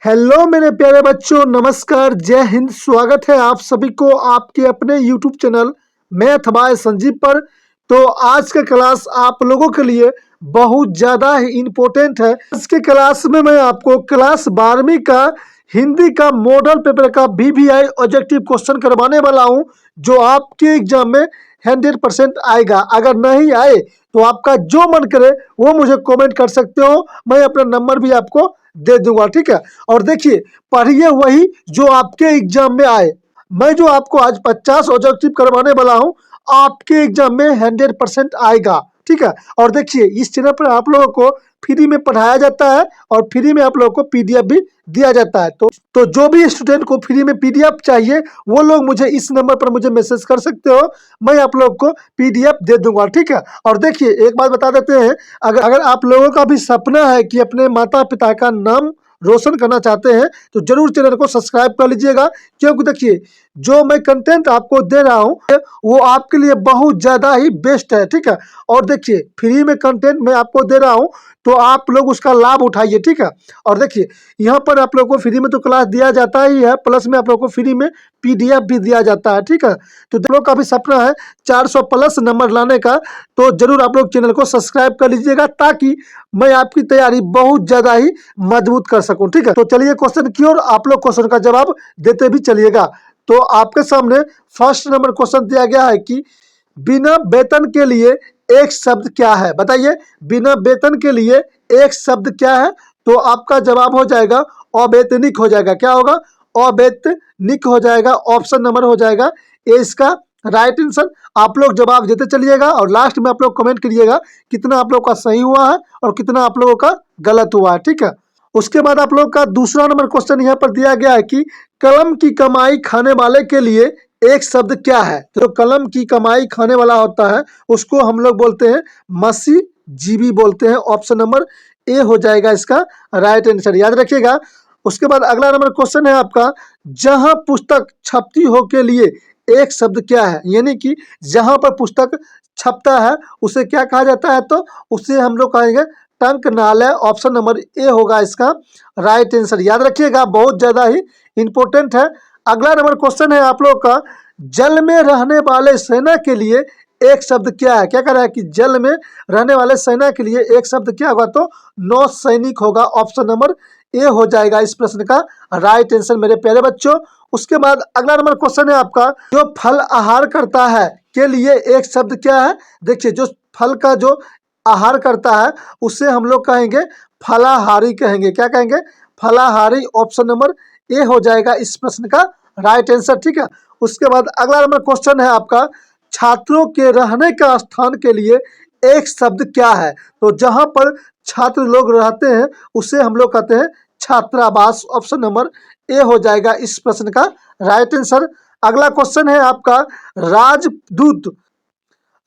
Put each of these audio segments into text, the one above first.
Hello मेरे प्यारे बच्चों, नमस्कार, जय हिंद। स्वागत है आप सभी को आपके अपने YouTube channel math bye Sanjeev पर। तो आज का क्लास आप लोगों के लिए बहुत ज़्यादा ही इम्पोर्टेंट है। आज के क्लास में मैं आपको क्लास 12वीं का हिंदी का मॉडल पेपर का VVI ऑब्जेक्टिव क्वेश्चन करवाने वाला हूं, जो आपके एग्जाम में 100% आएगा। अगर नहीं आए तो आपका जो मन करे वो मुझे कमेंट कर सकते हो, मैं अपना नंबर भी आपको दे दूंगा, ठीक है। और देखिए, पढ़िए वही जो आपके एग्जाम में आए। मैं जो आपको आज 50 ऑब्जेक्टिव करवाने वाला हूं, आपके एग्जाम में 100% आएगा, ठीक है। और देखिए, इस चैनल पर आप लोगों को फ्री में पढ़ाया जाता है और फ्री में आप लोगों को PDF भी दिया जाता है। तो जो भी स्टूडेंट को फ्री में PDF चाहिए वो लोग मुझे इस नंबर पर मुझे मैसेज कर सकते हो, मैं आप लोग को PDF दे दूंगा, ठीक है। और देखिए, एक बात बता देते हैं, अगर आप लोगों का भी सपना है कि अपने माता पिता का नाम रोशन करना चाहते हैं तो जरूर चैनल को सब्सक्राइब कर लीजिएगा, क्योंकि देखिए, जो मैं कंटेंट आपको दे रहा हूं वो आपके लिए बहुत ज़्यादा ही बेस्ट है, ठीक है। और देखिए, फ्री में कंटेंट मैं आपको दे रहा हूं तो आप लोग उसका लाभ उठाइए, ठीक है। और देखिए, यहाँ पर आप लोगों को फ्री में तो क्लास दिया जाता ही है, प्लस में आप लोगों को फ्री में PDF भी दिया जाता है, ठीक है। तो आप लोग का भी सपना है 400 प्लस नंबर लाने का, तो जरूर आप लोग चैनल को सब्सक्राइब कर लीजिएगा, ताकि मैं आपकी तैयारी बहुत ज़्यादा ही मजबूत कर सकूं, ठीक है। तो चलिए क्वेश्चन की ओर, आप लोग क्वेश्चन का जवाब देते भी चलिएगा। तो आपके सामने फर्स्ट नंबर क्वेश्चन दिया गया है कि बिना वेतन के लिए एक शब्द क्या है। बताइए, बिना वेतन के लिए एक शब्द क्या है। तो आपका जवाब हो जाएगा अवैतनिक हो जाएगा। क्या होगा? अवैतनिक हो जाएगा। ऑप्शन नंबर हो जाएगा ए इसका राइट आंसर। आप लोग जवाब देते चलिएगा और लास्ट में आप लोग कमेंट करिएगा कितना आप लोग का सही हुआ है और कितना आप लोगों का गलत हुआ है, ठीक है। उसके बाद आप लोग का दूसरा नंबर क्वेश्चन यहाँ पर दिया गया है कि कलम की कमाई खाने वाले के लिए एक शब्द क्या है। तो कलम की कमाई खाने वाला होता है उसको हम लोग बोलते हैं मसीजीवी बोलते हैं। ऑप्शन नंबर ए हो जाएगा इसका राइट आंसर, याद रखिएगा। उसके बाद अगला नंबर क्वेश्चन है आपका, जहां पुस्तक छपती हो के लिए एक शब्द क्या है। यानी कि जहां पर पुस्तक छपता है उसे क्या कहा जाता है, तो उसे हम लोग कहेंगे टंकनालय। ऑप्शन नंबर ए होगा इसका राइट आंसर, याद रखिएगा, बहुत ज़्यादा ही इंपॉर्टेंट है। अगला नंबर क्वेश्चन है आप लोग का, जल में रहने वाले सेना के लिए एक शब्द क्या है। क्या कह रहा है कि जल में रहने वाले सेना के लिए एक शब्द क्या होगा, तो नौसैनिक होगा। ऑप्शन नंबर ए हो जाएगा इस प्रश्न का राइट आंसर मेरे प्यारे बच्चों। उसके बाद अगला नंबर क्वेश्चन है आपका, जो फल आहार करता है के लिए एक शब्द क्या है। देखिए, जो फल का जो आहार करता है उसे हम लोग कहेंगे फलाहारी कहेंगे। क्या कहेंगे? फलाहारी। ऑप्शन नंबर ए हो जाएगा इस प्रश्न का राइट आंसर, ठीक है। उसके बाद अगला नंबर क्वेश्चन है आपका, छात्रों के रहने का स्थान के लिए एक शब्द क्या है। तो जहां पर छात्र लोग रहते हैं उसे हम लोग कहते हैं छात्रावास। ऑप्शन नंबर ए हो जाएगा इस प्रश्न का राइट आंसर। अगला क्वेश्चन है आपका, राजदूत।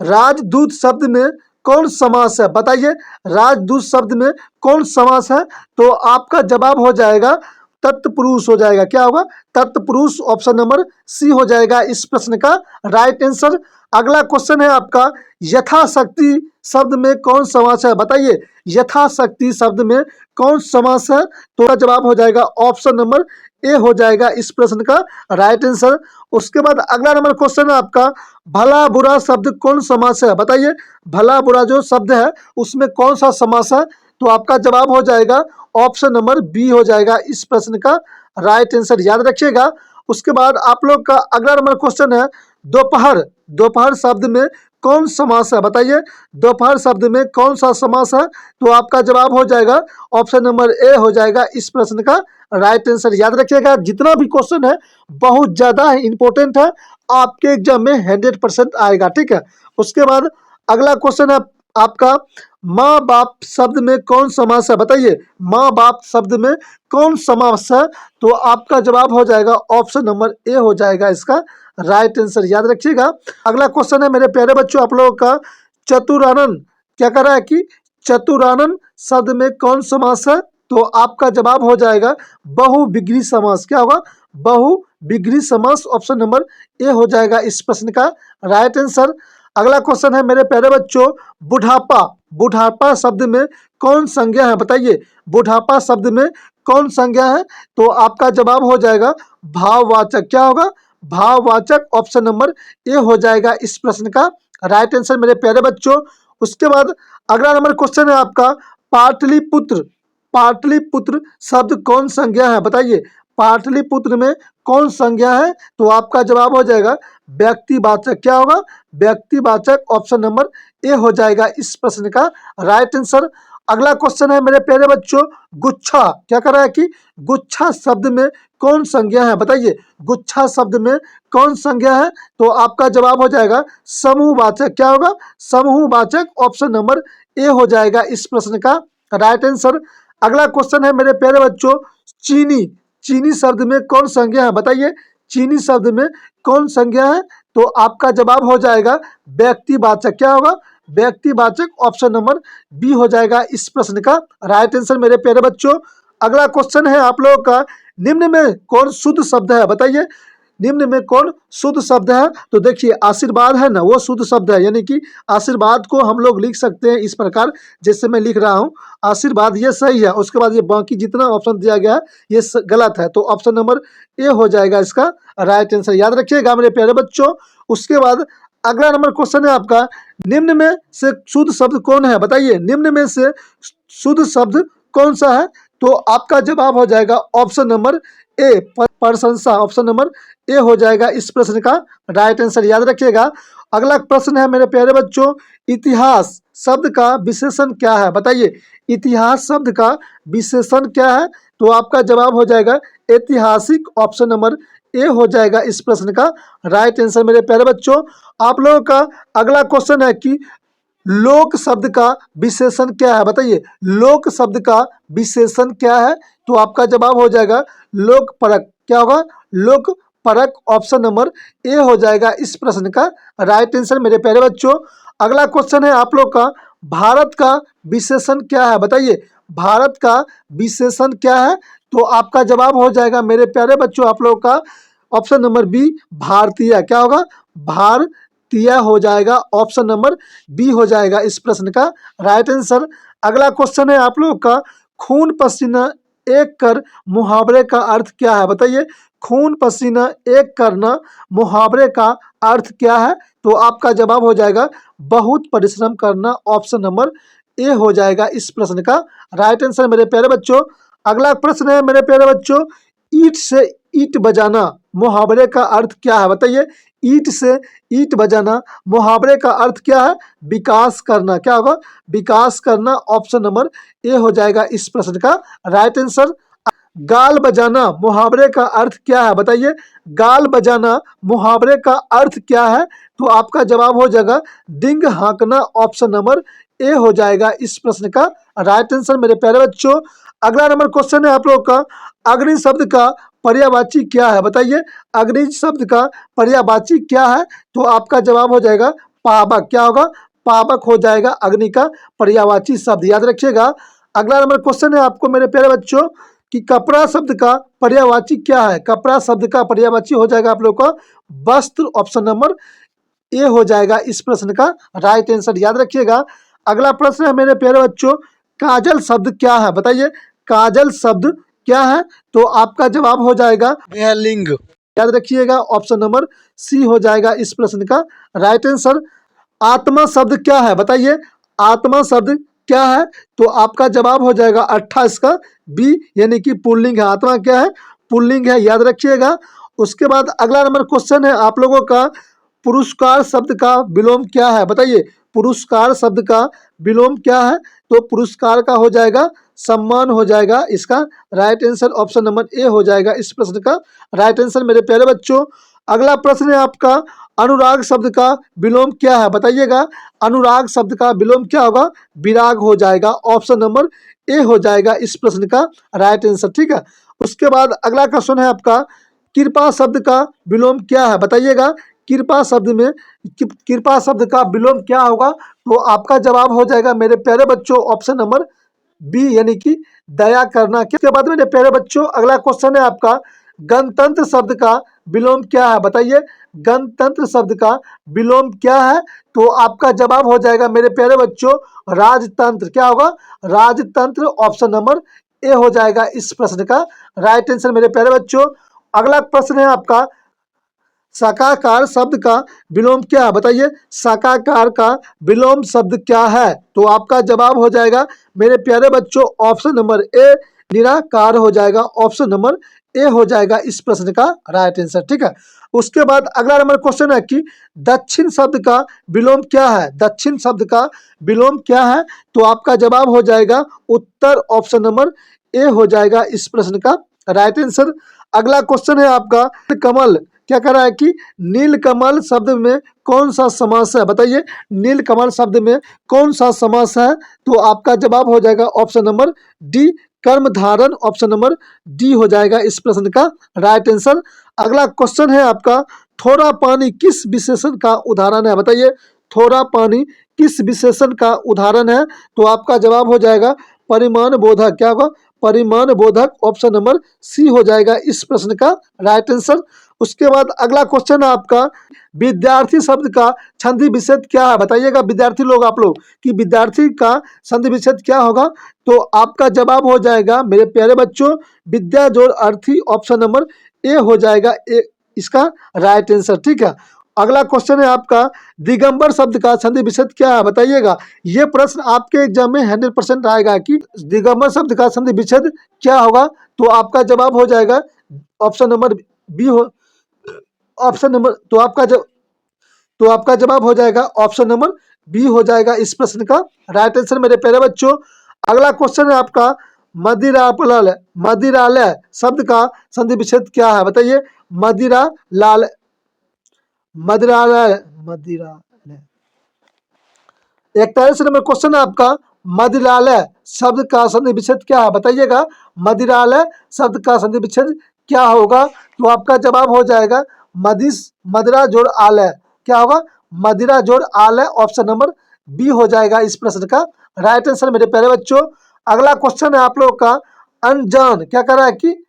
राजदूत शब्द में कौन समास है। बताइए, राजदूत शब्द में कौन समास है। तो आपका जवाब हो जाएगा तत्पुरुष हो जाएगा। क्या होगा? तत्पुरुष। ऑप्शन नंबर सी हो जाएगा इस प्रश्न का राइट आंसर। अगला क्वेश्चन है आपका, यथाशक्ति शब्द में कौन समास है। बताइए, यथाशक्ति शब्द में कौन समास है। तो जवाब हो जाएगा ऑप्शन नंबर ए हो जाएगा इस प्रश्न का राइट आंसर। उसके बाद अगला नंबर क्वेश्चन है आपका, भला बुरा शब्द कौन समास है। बताइए, भला बुरा जो शब्द है उसमें कौन सा समास है। तो आपका जवाब हो जाएगा ऑप्शन नंबर बी हो जाएगा इस प्रश्न का राइट आंसर, याद रखिएगा। उसके बाद आप लोग का अगला नंबर क्वेश्चन है, दोपहर। दोपहर शब्द में कौन समास है। बताइए, दोपहर शब्द में कौन सा समास है। तो आपका जवाब हो जाएगा ऑप्शन नंबर ए हो जाएगा इस प्रश्न का राइट आंसर, याद रखिएगा। जितना भी क्वेश्चन है बहुत ज़्यादा इंपॉर्टेंट है, आपके एग्जाम में 100% आएगा, ठीक है। उसके बाद अगला क्वेश्चन है आपका, माँ बाप शब्द में कौन समास है। बताइए, माँ बाप शब्द में कौन समास है। तो आपका जवाब हो जाएगा ऑप्शन नंबर ए हो जाएगा इसका राइट आंसर, याद रखिएगा। अगला क्वेश्चन है मेरे प्यारे बच्चों आप लोगों का, चतुरानन। क्या कर रहा है कि चतुरानन शब्द में कौन समास है। तो आपका जवाब हो जाएगा बहुविग्री समास। क्या होगा? बहुविग्री समास। ऑप्शन नंबर ए हो जाएगा इस प्रश्न का राइट आंसर। अगला क्वेश्चन है मेरे प्यारे बच्चों, बुढ़ापा। बुढ़ापा शब्द में कौन संज्ञा है। बताइए, बुढ़ापा शब्द में कौन संज्ञा है? तो आपका जवाब हो जाएगा भाववाचक। क्या होगा? भाववाचक। ऑप्शन नंबर ए हो जाएगा इस प्रश्न का राइट आंसर मेरे प्यारे बच्चों। उसके बाद अगला नंबर क्वेश्चन है आपका पाटलिपुत्र। पाटलिपुत्र शब्द कौन संज्ञा है? बताइए, पाटलिपुत्र में कौन संज्ञा है? तो आपका जवाब हो जाएगा व्यक्तिवाचक। क्या होगा? व्यक्तिवाचक। ऑप्शन नंबर ए हो जाएगा इस प्रश्न का राइट आंसर। अगला क्वेश्चन है मेरे प्यारे बच्चों गुच्छा। क्या कर रहा है कि गुच्छा शब्द में कौन संज्ञा है? बताइए, गुच्छा शब्द में कौन संज्ञा है? तो आपका जवाब हो जाएगा समूहवाचक। क्या होगा? समूहवाचक। ऑप्शन नंबर ए हो जाएगा इस प्रश्न का राइट आंसर। अगला क्वेश्चन है मेरे प्यारे बच्चों चीनी। चीनी शब्द में कौन संज्ञा है? बताइए, चीनी शब्द में कौन संज्ञा है? तो आपका जवाब हो जाएगा व्यक्तिवाचक। क्या होगा? व्यक्तिवाचक। ऑप्शन नंबर बी हो जाएगा इस प्रश्न का राइट आंसर मेरे प्यारे बच्चों। अगला क्वेश्चन है आप लोगों का निम्न में कौन शुद्ध शब्द है? बताइए, निम्न में कौन शुद्ध शब्द है? तो देखिए आशीर्वाद है ना, वो शुद्ध शब्द है, यानी कि आशीर्वाद को हम लोग लिख सकते हैं इस प्रकार जैसे मैं लिख रहा हूँ आशीर्वाद, ये सही है। उसके बाद ये बाकी जितना ऑप्शन दिया गया है ये गलत है, तो ऑप्शन नंबर ए हो जाएगा इसका राइट आंसर। याद रखिएगा मेरे प्यारे बच्चों। उसके बाद अगला नंबर क्वेश्चन है आपका निम्न में से शुद्ध शब्द कौन है? बताइए, निम्न में से शुद्ध शब्द कौन सा है? तो आपका जवाब हो जाएगा ऑप्शन नंबर ए प्रशंसा। ऑप्शन नंबर ए हो जाएगा इस प्रश्न का राइट आंसर। याद रखिएगा। अगला प्रश्न है मेरे प्यारे बच्चों इतिहास शब्द का विशेषण क्या है? बताइए, इतिहास शब्द का विशेषण क्या है? तो आपका जवाब हो जाएगा ऐतिहासिक। ऑप्शन नंबर ए हो जाएगा इस प्रश्न का राइट आंसर मेरे प्यारे बच्चों। आप लोगों का अगला क्वेश्चन है कि लोक शब्द का विशेषण क्या है? बताइए, लोक शब्द का विशेषण क्या है? तो आपका जवाब हो जाएगा लोक परक। क्या होगा? लोक परक। ऑप्शन नंबर ए हो जाएगा इस प्रश्न का राइट आंसर मेरे प्यारे बच्चों। अगला क्वेश्चन है आप लोग का भारत का विशेषण क्या है? बताइए, भारत का विशेषण क्या है? तो आपका जवाब हो जाएगा मेरे प्यारे बच्चों आप लोग का ऑप्शन नंबर बी भारतीय। क्या होगा? भारतीय हो जाएगा। ऑप्शन नंबर बी हो जाएगा इस प्रश्न का राइट आंसर। अगला क्वेश्चन है आप लोग का खून पसीना एक कर मुहावरे का अर्थ क्या है? बताइए, खून पसीना एक करना मुहावरे का अर्थ क्या है? तो आपका जवाब हो जाएगा बहुत परिश्रम करना। ऑप्शन नंबर ए हो जाएगा इस प्रश्न का राइट आंसर मेरे प्यारे बच्चों। अगला प्रश्न है मेरे प्यारे बच्चों ईंट से ईंट बजाना मुहावरे का अर्थ क्या है? बताइए, ईंट से ईंट बजाना मुहावरे का अर्थ क्या है? विकास करना। क्या होगा? विकास करना। ऑप्शन नंबर ए हो जाएगा इस प्रश्न का राइट आंसर। गाल बजाना मुहावरे का अर्थ क्या है? बताइए, गाल बजाना मुहावरे का अर्थ क्या है? तो आपका जवाब हो जाएगा डिंग हाँकना। ऑप्शन नंबर ए हो जाएगा इस प्रश्न का राइट आंसर मेरे प्यारे बच्चों। अगला नंबर क्वेश्चन है आप लोग का अग्नि शब्द का पर्यायवाची क्या है? बताइए, अग्नि शब्द का पर्यायवाची क्या है? तो आपका जवाब हो जाएगा पावक। क्या होगा? पावक हो जाएगा अग्नि का पर्यायवाची शब्द। याद रखिएगा। अगला नंबर क्वेश्चन है आपको मेरे प्यारे बच्चों कि कपड़ा शब्द का पर्यायवाची क्या है? कपड़ा शब्द का पर्यायवाची हो जाएगा आप लोग का वस्त्र। ऑप्शन नंबर ए हो जाएगा इस प्रश्न का राइट आंसर। याद रखिएगा। अगला प्रश्न है मेरे प्यारे बच्चों काजल शब्द क्या है? बताइए, काजल शब्द क्या है? तो आपका जवाब हो जाएगा लिंग। याद रखिएगा। ऑप्शन नंबर सी हो जाएगा इस प्रश्न का राइट आंसर। आत्मा शब्द क्या है? बताइए, आत्मा शब्द क्या है? तो आपका जवाब हो जाएगा 28 का बी, यानी कि पुल्लिंग है। आत्मा क्या है? पुल्लिंग है। याद रखिएगा। उसके बाद अगला नंबर क्वेश्चन है आप लोगों का पुरस्कार शब्द का विलोम क्या है? बताइए, पुरस्कार शब्द का विलोम क्या है? तो पुरस्कार का हो जाएगा सम्मान हो जाएगा इसका right answer. Option number A हो जाएगा इस प्रश्न का राइट आंसर मेरे प्यारे बच्चों। अगला प्रश्न है आपका अनुराग शब्द का विलोम क्या है? बताइएगा, अनुराग शब्द का विलोम क्या होगा? विराग हो जाएगा। ऑप्शन नंबर ए हो जाएगा इस प्रश्न का राइट आंसर। ठीक है। उसके बाद अगला क्वेश्चन है आपका कृपा शब्द का विलोम क्या है? बताइएगा, कृपा शब्द में कृपा शब्द का विलोम क्या होगा? तो आपका जवाब हो जाएगा मेरे प्यारे बच्चों ऑप्शन नंबर बी, यानी कि दया करना। इसके बाद मेरे प्यारे बच्चों अगला क्वेश्चन है आपका गणतंत्र शब्द का विलोम क्या है? बताइए, गणतंत्र शब्द का विलोम क्या है? तो आपका जवाब हो जाएगा मेरे प्यारे बच्चों राजतंत्र। क्या होगा? राजतंत्र। ऑप्शन नंबर ए हो जाएगा इस प्रश्न का राइट आंसर मेरे प्यारे बच्चों। अगला प्रश्न है आपका, शाकाकार शब्द का विलोम क्या है? बताइए, शाकाकार का विलोम शब्द क्या है? तो आपका जवाब हो जाएगा मेरे प्यारे बच्चों ऑप्शन नंबर ए, निराकार हो जाएगा। ऑप्शन नंबर ए हो जाएगा इस प्रश्न का राइट आंसर। ठीक है, उसके बाद अगला नंबर क्वेश्चन है कि दक्षिण शब्द का विलोम क्या है? दक्षिण शब्द का विलोम क्या है? तो आपका जवाब हो जाएगा उत्तर। ऑप्शन नंबर ए हो जाएगा इस प्रश्न का राइट आंसर। अगला क्वेश्चन है आपका, कमल क्या कर रहा है कि नीलकमल शब्द में कौन सा समास है? बताइए, नीलकमल शब्द में कौन सा समास है? तो आपका जवाब हो जाएगा ऑप्शन नंबर डी, कर्मधारय। ऑप्शन नंबर डी हो जाएगा इस प्रश्न का राइट आंसर। अगला क्वेश्चन है आपका, थोड़ा पानी किस विशेषण का उदाहरण है? बताइए, थोड़ा पानी किस विशेषण का उदाहरण है? तो आपका जवाब हो जाएगा परिमाण बोधक। क्या होगा? परिमाण बोधक। ऑप्शन नंबर सी हो जाएगा इस प्रश्न का राइट आंसर। उसके बाद अगला क्वेश्चन है आपका, विद्यार्थी शब्द का संधि विच्छेद क्या है? बताइएगा विद्यार्थी लोग, आप लोग, कि विद्यार्थी का संधि विच्छेद क्या होगा? तो आपका जवाब हो जाएगा मेरे प्यारे बच्चों विद्या जोड़ अर्थी। ऑप्शन नंबर ए हो जाएगा इसका राइट आंसर। ठीक है, अगला क्वेश्चन है आपका, दिगंबर शब्द का संधि विच्छेद क्या है? बताइएगा, ये प्रश्न आपके एग्जाम में 100% आएगा कि दिगंबर शब्द का संधि विच्छेद क्या होगा? तो आपका जवाब हो जाएगा ऑप्शन नंबर बी हो, ऑप्शन नंबर तो आपका जवाब हो जाएगा ऑप्शन नंबर बी हो जाएगा इस प्रश्न का राइट आंसर मेरे प्यारे बच्चों। अगला क्वेश्चन है आपका, मदिरालय शब्द का संधि विच्छेद क्या है? बताइए, मदिरालय मदिरालय मदिरालय 41 नंबर क्वेश्चन है आपका, मदिरालय शब्द का संधि विच्छेद क्या है? बताइएगा, मदिरालय शब्द का संधि विच्छेद क्या होगा? तो आपका जवाब हो जाएगा मदिरा जोड़ आलय। क्या होगा? मदिरा जोड़ आलय। ऑप्शन नंबर बी हो जाएगा इस प्रश्न का राइट आंसर मेरे प्यारे बच्चों। अगला क्वेश्चन है आप लोगों का, अनजान क्या कर रहा है कि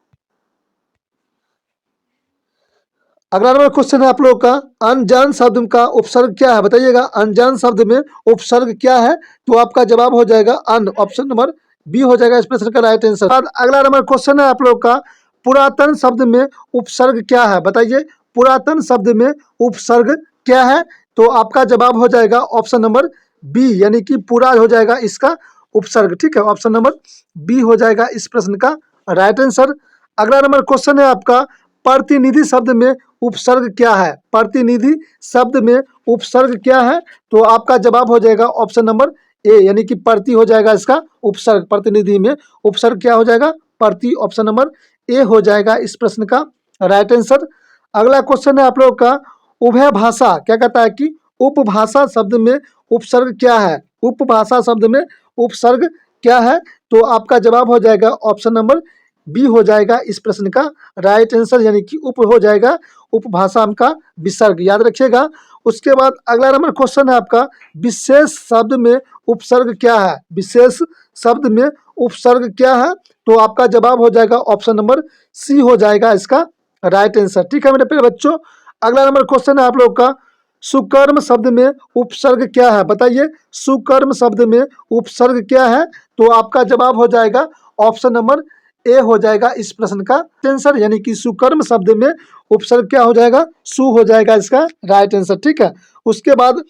अगला नंबर क्वेश्चन है आप लोगों का, अनजान शब्द का उपसर्ग क्या है? बताइएगा, अनजान शब्द में उपसर्ग क्या है? तो आपका जवाब हो जाएगा अन। ऑप्शन नंबर बी हो जाएगा इस प्रश्न का राइट आंसर। अगला नंबर क्वेश्चन है आप लोग का, पुरातन शब्द में उपसर्ग क्या है? बताइए, पुरातन शब्द में उपसर्ग क्या है? तो आपका जवाब हो जाएगा ऑप्शन नंबर बी, यानी कि पूरा हो जाएगा इसका उपसर्ग। ठीक है, ऑप्शन नंबर बी हो जाएगा इस प्रश्न का राइट आंसर। अगला नंबर क्वेश्चन है आपका, प्रतिनिधि शब्द में उपसर्ग क्या है? प्रतिनिधि शब्द में उपसर्ग क्या है? तो आपका जवाब हो जाएगा ऑप्शन नंबर ए, यानी कि प्रति हो जाएगा इसका उपसर्ग। प्रतिनिधि में उपसर्ग क्या हो जाएगा? प्रति। ऑप्शन नंबर ए हो जाएगा इस प्रश्न का राइट आंसर। अगला क्वेश्चन है आप लोग का, उभय भाषा क्या कहता है कि उपभाषा शब्द में उपसर्ग क्या है? उपभाषा शब्द में उपसर्ग क्या है? तो आपका जवाब हो जाएगा ऑप्शन नंबर बी हो जाएगा इस प्रश्न का राइट आंसर, यानी कि उप हो जाएगा उपभाषा का विसर्ग, याद रखिएगा। उसके बाद अगला नंबर क्वेश्चन है आपका, विशेष शब्द में उपसर्ग क्या है? विशेष शब्द में उपसर्ग क्या है? तो आपका जवाब हो जाएगा ऑप्शन नंबर सी हो जाएगा इसका राइट आंसर। ठीक है मेरे प्यारे बच्चों, अगला नंबर क्वेश्चन है आप लोग का, सुकर्म शब्द में उपसर्ग क्या है? बताइए, सुकर्म शब्द में उपसर्ग क्या है? तो आपका जवाब हो जाएगा ऑप्शन नंबर ए हो जाएगा इस प्रश्न का आंसर, यानी कि सुकर्म शब्द में उपसर्ग क्या हो जाएगा? सु हो जाएगा इसका राइट आंसर। ठीक है, उसके बाद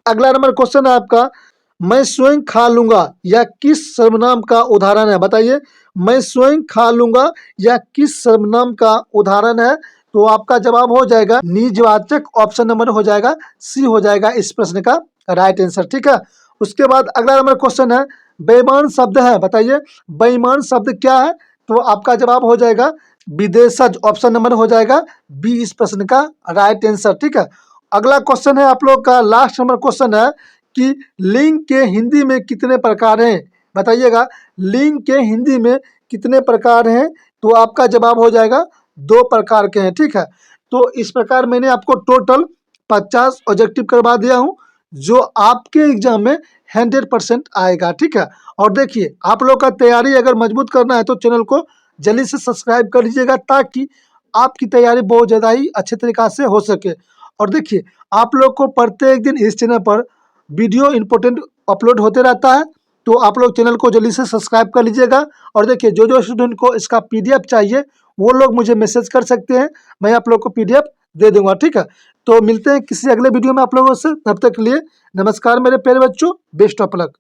अगला नंबर क्वेश्चन है आपका, मैं स्वयं खा लूंगा या किस सर्वनाम का उदाहरण है? बताइए, मैं स्वयं खा लूंगा या किस सर्वनाम का उदाहरण है? तो आपका जवाब हो जाएगा निजवाचक। ऑप्शन नंबर हो जाएगा सी हो जाएगा इस प्रश्न का राइट आंसर। ठीक है, उसके बाद अगला नंबर क्वेश्चन है, बेईमान शब्द है। बताइए, बेईमान शब्द क्या है? तो आपका जवाब हो जाएगा विदेशज। ऑप्शन नंबर हो जाएगा बी इस प्रश्न का राइट आंसर। ठीक है, अगला क्वेश्चन है आप लोग का, लास्ट नंबर क्वेश्चन है कि लिंग के हिंदी में कितने प्रकार हैं? बताइएगा, लिंग के हिंदी में कितने प्रकार हैं? तो आपका जवाब हो जाएगा 2 प्रकार के हैं। ठीक है, तो इस प्रकार मैंने आपको टोटल 50 ऑब्जेक्टिव करवा दिया हूं जो आपके एग्जाम में 100% आएगा। ठीक है, और देखिए आप लोग का तैयारी अगर मजबूत करना है तो चैनल को जल्दी से सब्सक्राइब कर लीजिएगा ताकि आपकी तैयारी बहुत ज़्यादा ही अच्छे तरीक़ा से हो सके। और देखिए, आप लोग को प्रत्येक दिन इस चैनल पर वीडियो इम्पोर्टेंट अपलोड होते रहता है, तो आप लोग चैनल को जल्दी से सब्सक्राइब कर लीजिएगा। और देखिए जो स्टूडेंट को इसका PDF चाहिए वो लोग मुझे मैसेज कर सकते हैं, मैं आप लोग को PDF दे दूंगा, ठीक है। तो मिलते हैं किसी अगले वीडियो में आप लोगों से, तब तक के लिए नमस्कार मेरे प्यारे बच्चों, बेस्ट ऑफ लक।